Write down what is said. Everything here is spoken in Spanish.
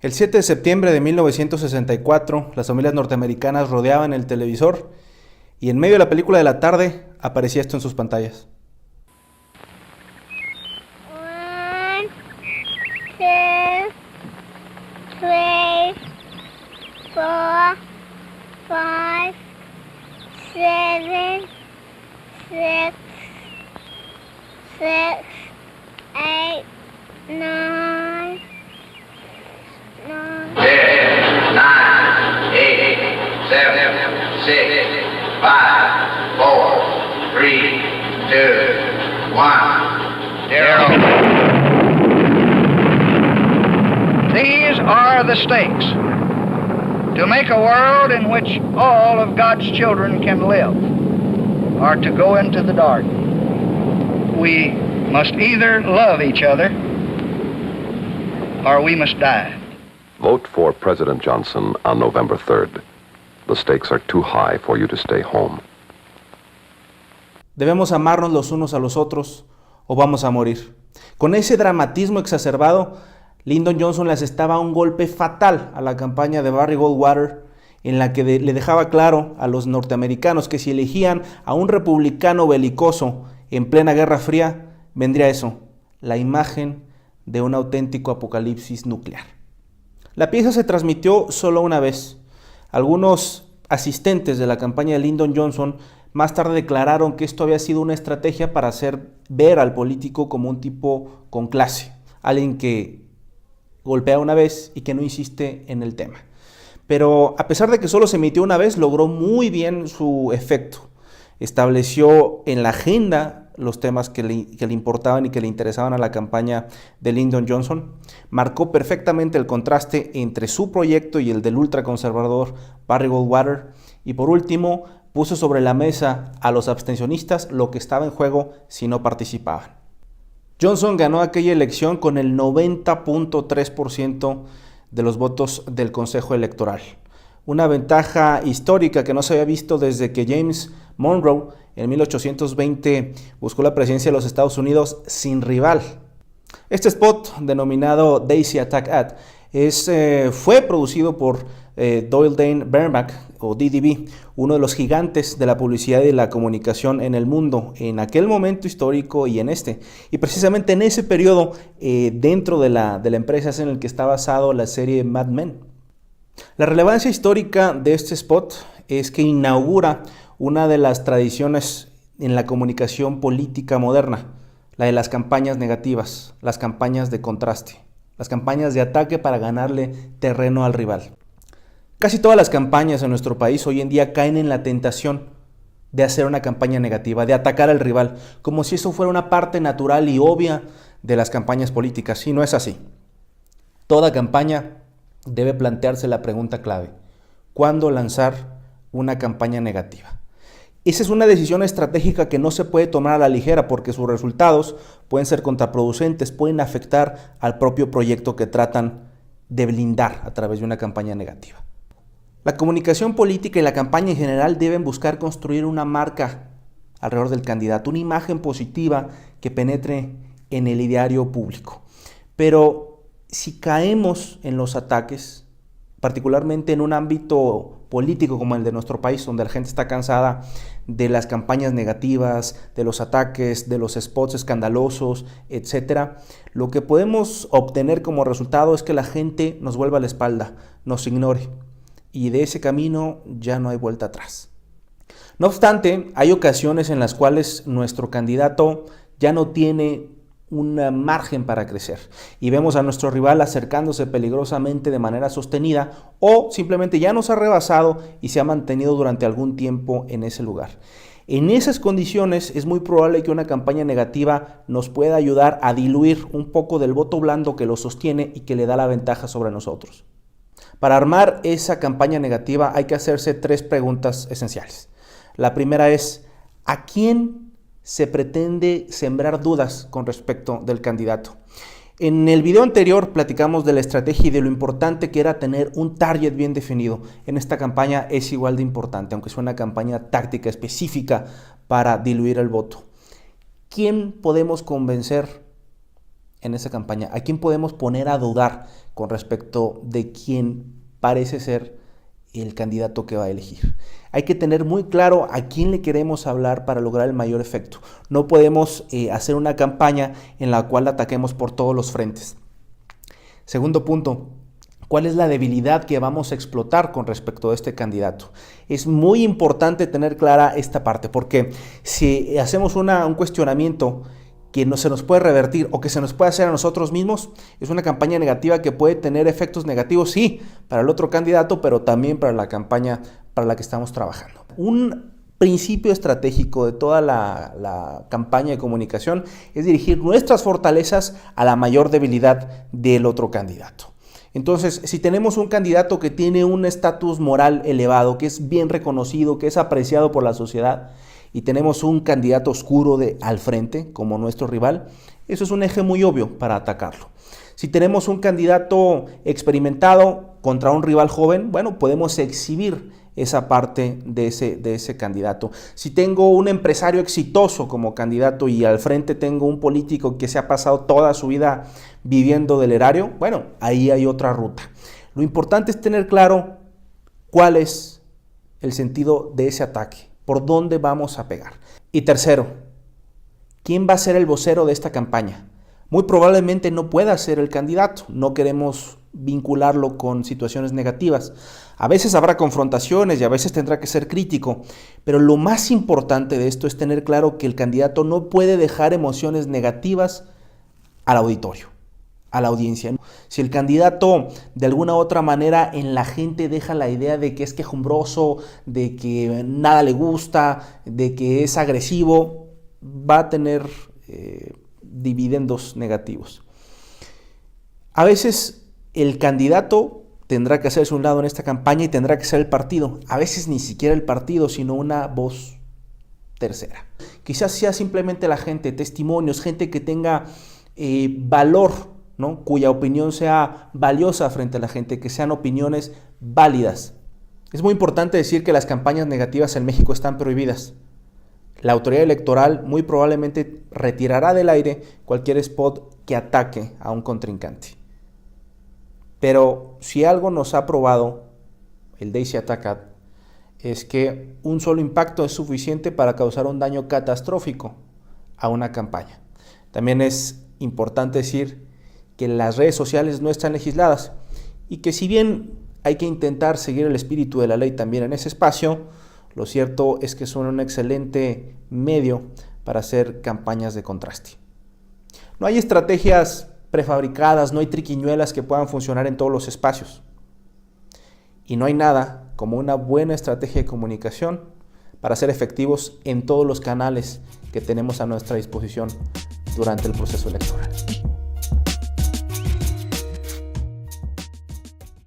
El 7 de septiembre de 1964, las familias norteamericanas rodeaban el televisor y en medio de la película de la tarde aparecía esto en sus pantallas. 1, 2, 3, 4, 5, 7, 6, 6, 8, 9, 10, 9, 8, 7, 6, 5, 4, 3, 2, 1, 0. These are the stakes. To make a world in which all of God's children can live, or to go into the dark. We must either love each other, or we must die. Vote for President Johnson on November 3rd. The stakes are too high for you to stay home. Debemos amarnos los unos a los otros o vamos a morir. Con ese dramatismo exacerbado, Lyndon Johnson le asestaba un golpe fatal a la campaña de Barry Goldwater, en la que le dejaba claro a los norteamericanos que si elegían a un republicano belicoso en plena Guerra Fría, vendría eso, la imagen de un auténtico apocalipsis nuclear. La pieza se transmitió solo una vez. Algunos asistentes de la campaña de Lyndon Johnson más tarde declararon que esto había sido una estrategia para hacer ver al político como un tipo con clase, alguien que golpea una vez y que no insiste en el tema. Pero a pesar de que solo se emitió una vez, logró muy bien su efecto. Estableció en la agenda los temas que le importaban y que le interesaban a la campaña de Lyndon Johnson. Marcó perfectamente el contraste entre su proyecto y el del ultraconservador Barry Goldwater. Y por último, puso sobre la mesa a los abstencionistas lo que estaba en juego si no participaban. Johnson ganó aquella elección con el 90.3% de los votos del Consejo Electoral. Una ventaja histórica que no se había visto desde que James Monroe en 1820 buscó la presidencia de los Estados Unidos sin rival. Este spot, denominado Daisy Attack Ad, fue producido por Doyle Dane Bernbach, o DDB, uno de los gigantes de la publicidad y de la comunicación en el mundo, en aquel momento histórico y en este. Y precisamente en ese periodo, dentro de la empresa es en el que está basado la serie Mad Men. La relevancia histórica de este spot es que inaugura una de las tradiciones en la comunicación política moderna, la de las campañas negativas, las campañas de contraste, las campañas de ataque para ganarle terreno al rival. Casi todas las campañas en nuestro país hoy en día caen en la tentación de hacer una campaña negativa, de atacar al rival, como si eso fuera una parte natural y obvia de las campañas políticas, y no es así. Toda campaña debe plantearse la pregunta clave: ¿cuándo lanzar una campaña negativa? Esa es una decisión estratégica que no se puede tomar a la ligera porque sus resultados pueden ser contraproducentes, pueden afectar al propio proyecto que tratan de blindar a través de una campaña negativa. La comunicación política y la campaña en general deben buscar construir una marca alrededor del candidato, una imagen positiva que penetre en el ideario público. Pero si caemos en los ataques, particularmente en un ámbito político como el de nuestro país, donde la gente está cansada de las campañas negativas, de los ataques, de los spots escandalosos, etc., lo que podemos obtener como resultado es que la gente nos vuelva la espalda, nos ignore, y de ese camino ya no hay vuelta atrás. No obstante, hay ocasiones en las cuales nuestro candidato ya no tiene un margen para crecer y vemos a nuestro rival acercándose peligrosamente de manera sostenida o simplemente ya nos ha rebasado y se ha mantenido durante algún tiempo en ese lugar. En esas condiciones es muy probable que una campaña negativa nos pueda ayudar a diluir un poco del voto blando que lo sostiene y que le da la ventaja sobre nosotros. Para armar esa campaña negativa hay que hacerse 3 preguntas esenciales. La primera es: ¿a quién se pretende sembrar dudas con respecto del candidato? En el video anterior platicamos de la estrategia y de lo importante que era tener un target bien definido. En esta campaña es igual de importante, aunque sea una campaña táctica específica para diluir el voto. ¿Quién podemos convencer en esa campaña? ¿A quién podemos poner a dudar con respecto de quién parece ser el candidato que va a elegir? Hay que tener muy claro a quién le queremos hablar para lograr el mayor efecto. No podemos hacer una campaña en la cual ataquemos por todos los frentes. Segundo punto, ¿cuál es la debilidad que vamos a explotar con respecto a este candidato? Es muy importante tener clara esta parte, porque si hacemos un cuestionamiento que no se nos puede revertir o que se nos puede hacer a nosotros mismos, es una campaña negativa que puede tener efectos negativos, sí, para el otro candidato, pero también para la campaña para la que estamos trabajando. Un principio estratégico de toda la campaña de comunicación es dirigir nuestras fortalezas a la mayor debilidad del otro candidato. Entonces, si tenemos un candidato que tiene un estatus moral elevado, que es bien reconocido, que es apreciado por la sociedad, y tenemos un candidato oscuro al frente, como nuestro rival, eso es un eje muy obvio para atacarlo. Si tenemos un candidato experimentado contra un rival joven, bueno, podemos exhibir esa parte de ese candidato. Si tengo un empresario exitoso como candidato y al frente tengo un político que se ha pasado toda su vida viviendo del erario, bueno, ahí hay otra ruta. Lo importante es tener claro cuál es el sentido de ese ataque, por dónde vamos a pegar. Y tercero, ¿quién va a ser el vocero de esta campaña? Muy probablemente no pueda ser el candidato, no queremos vincularlo con situaciones negativas. A veces habrá confrontaciones y a veces tendrá que ser crítico, pero lo más importante de esto es tener claro que el candidato no puede dejar emociones negativas al auditorio, a la audiencia. Si el candidato de alguna u otra manera en la gente deja la idea de que es quejumbroso, de que nada le gusta, de que es agresivo, va a tener dividendos negativos. A veces el candidato tendrá que hacerse un lado en esta campaña y tendrá que ser el partido. A veces ni siquiera el partido, sino una voz tercera. Quizás sea simplemente la gente, testimonios, gente que tenga valor, ¿no? Cuya opinión sea valiosa frente a la gente, que sean opiniones válidas. Es muy importante decir que las campañas negativas en México están prohibidas. La autoridad electoral muy probablemente retirará del aire cualquier spot que ataque a un contrincante. Pero si algo nos ha probado el Daisy Attack Ad, es que un solo impacto es suficiente para causar un daño catastrófico a una campaña. También es importante decir que las redes sociales no están legisladas y que si bien hay que intentar seguir el espíritu de la ley también en ese espacio, lo cierto es que son un excelente medio para hacer campañas de contraste. No hay estrategias prefabricadas, no hay triquiñuelas que puedan funcionar en todos los espacios. Y no hay nada como una buena estrategia de comunicación para ser efectivos en todos los canales que tenemos a nuestra disposición durante el proceso electoral.